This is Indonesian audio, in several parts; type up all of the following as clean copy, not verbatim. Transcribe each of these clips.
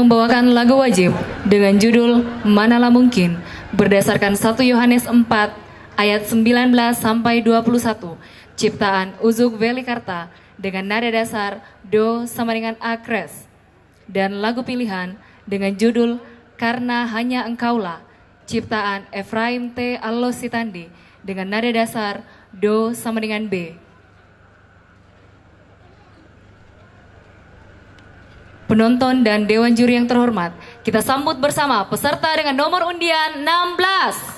membawakan lagu wajib dengan judul Manalah Mungkin berdasarkan 1 Yohanes 4 ayat 19 sampai 21 ciptaan Uzuk Velikarta dengan nada dasar Do sama dengan A kres, dan lagu pilihan dengan judul Karena Hanya Engkaulah ciptaan Efraim T. Allositandi dengan nada dasar Do sama dengan B. Penonton dan Dewan Juri yang terhormat, kita sambut bersama peserta dengan nomor undian 16.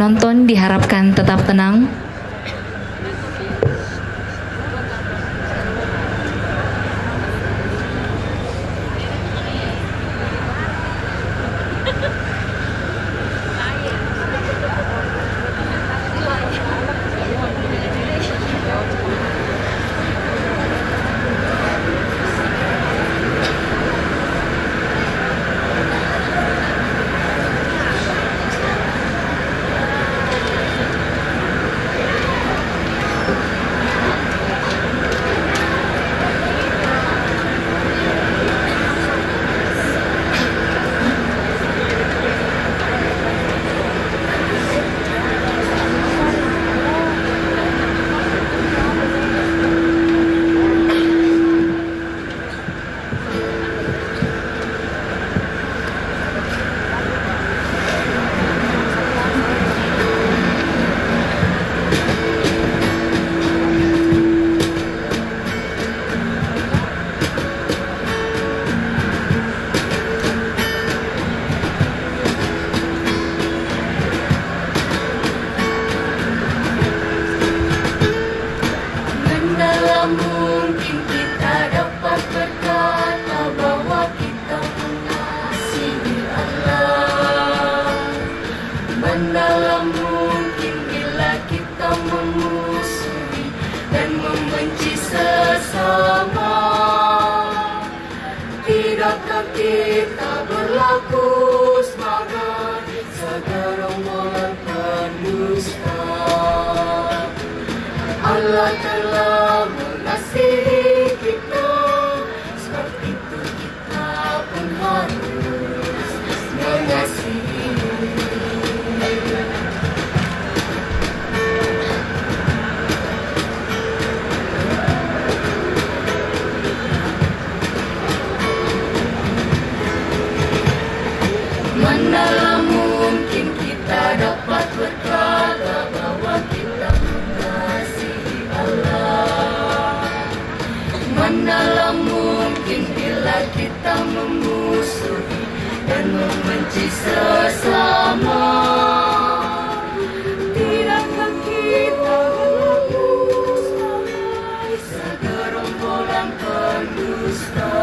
Penonton diharapkan tetap tenang. Kita berlaku semangat segerombolan pendusta. Allah telah mengasihi kita, sebab itu kita pun harus mengasihi. Manalah mungkin kita dapat berkata bahwa kita mengasihi Allah. Manalah mungkin bila kita memusuhi dan membenci sesama. Tidakkah kita berlaku sebagai segerombolan pendusta?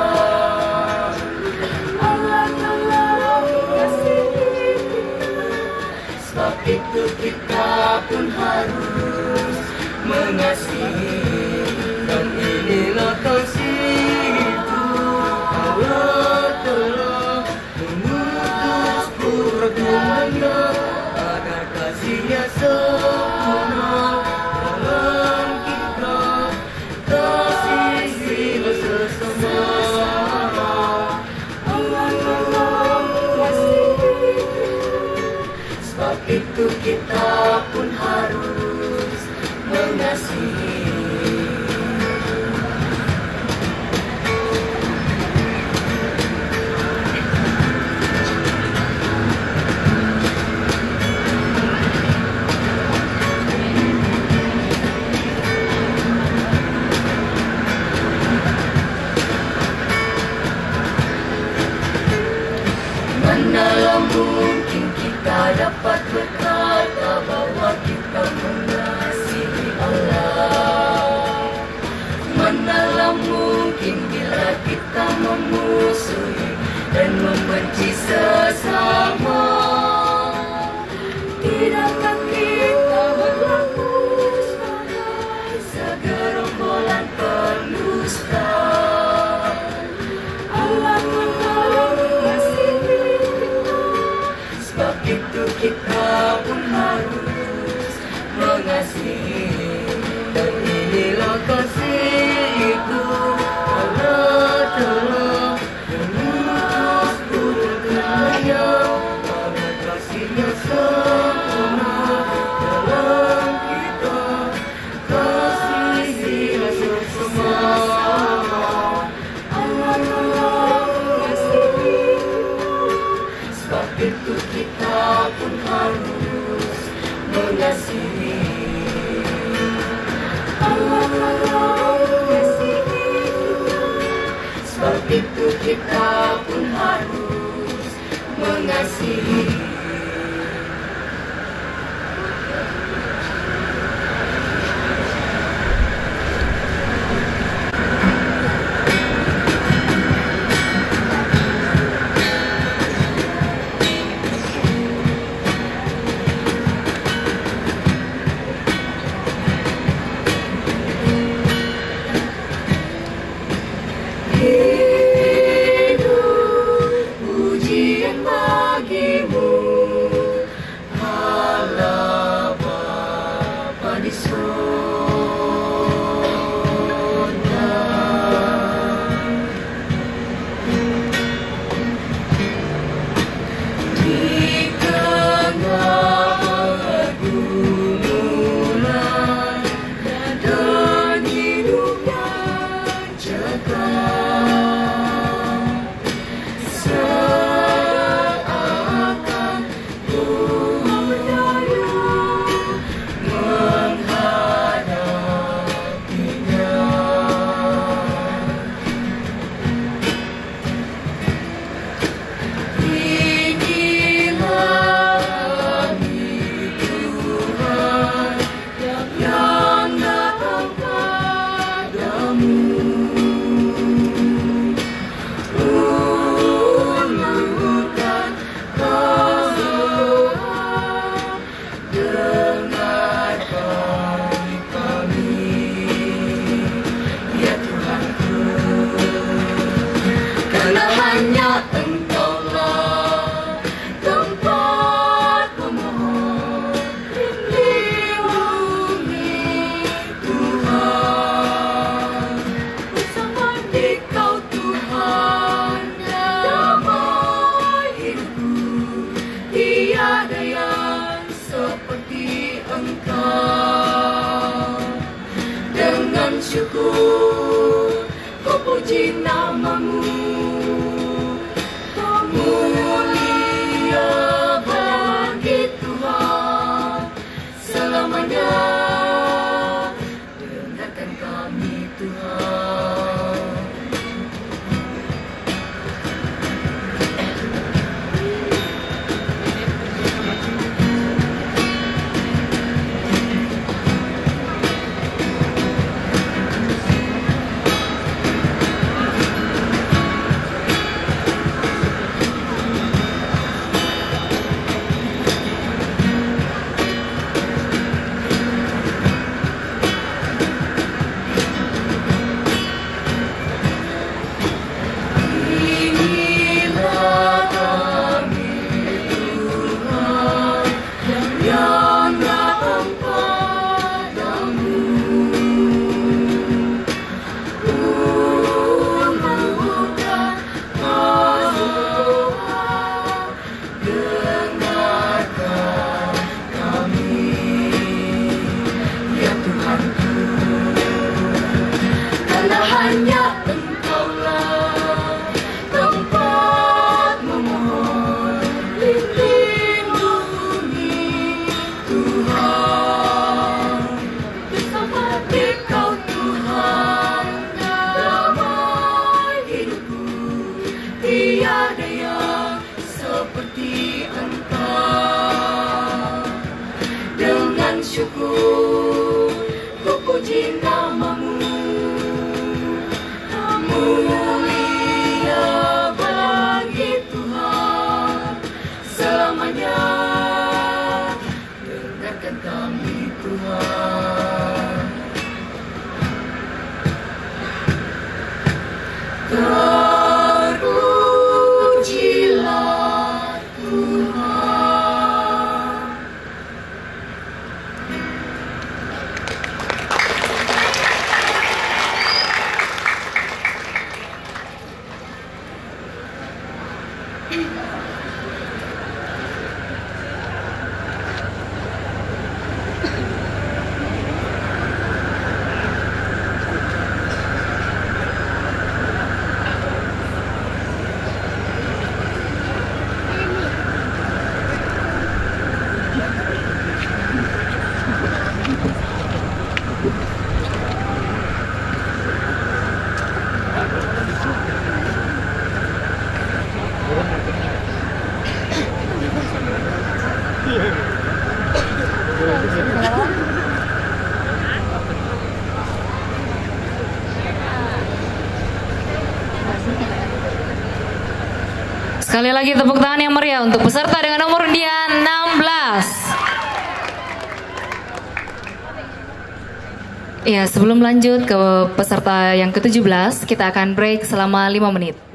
Sebab itu kita pun harus mengasihi. Dan inilah kasih itu, Allah telah mengutus Rasulnya agar kasihnya sempurna dalam kita, kasih sesama. Sebab itu kita pun harus mengasihi. mengasihi, dan inilah kasih itu. Allah telah mengutus putranya, pada kasihnya sempurna dalam kita, kasihilah sesama. Allah telah mengasihi, sebab itu kita pun harus mengasihi. Allah telah mengasihi, sebab itu kita pun harus mengasihi. Pujian bagimu, Allah Bapa di surga. Di tengah gumulan dan hidup yang cekam, seakan ku mendayu menghadapinya. Inilah Tuhan yang datang padamu, ulurkan doa, dengarkan kami, ya Tuhanku, karena hanya Engkaulah tempat memohon, lindungi Tuhan, bersama Dikau Tuhan, damai hidupku, tiada yang seperti Engkau. Dengan syukur ku puji namamu, mulia bagi Tuhan selamanya. Dengarkan kami Tuhan. Inilah kami Tuhan yang datang padamu, ulurkan doa, dengarkan kami, ya Tuhanku, karena hanya Engkaulah tempat memohon, lindungi Tuhan, bersama Dikau Tuhan, damai hidupku, tiada yang seperti Engkau. Dengan syukur ku puji namamu, mulia bagi Tuhan selamanya. Dengarkan kami Tuhan. Terpujilah Tuhan. Sekali lagi tepuk tangan yang meriah untuk peserta dengan nomor undian 16. Ya, sebelum lanjut ke peserta yang ke-17, kita akan break selama 5 menit.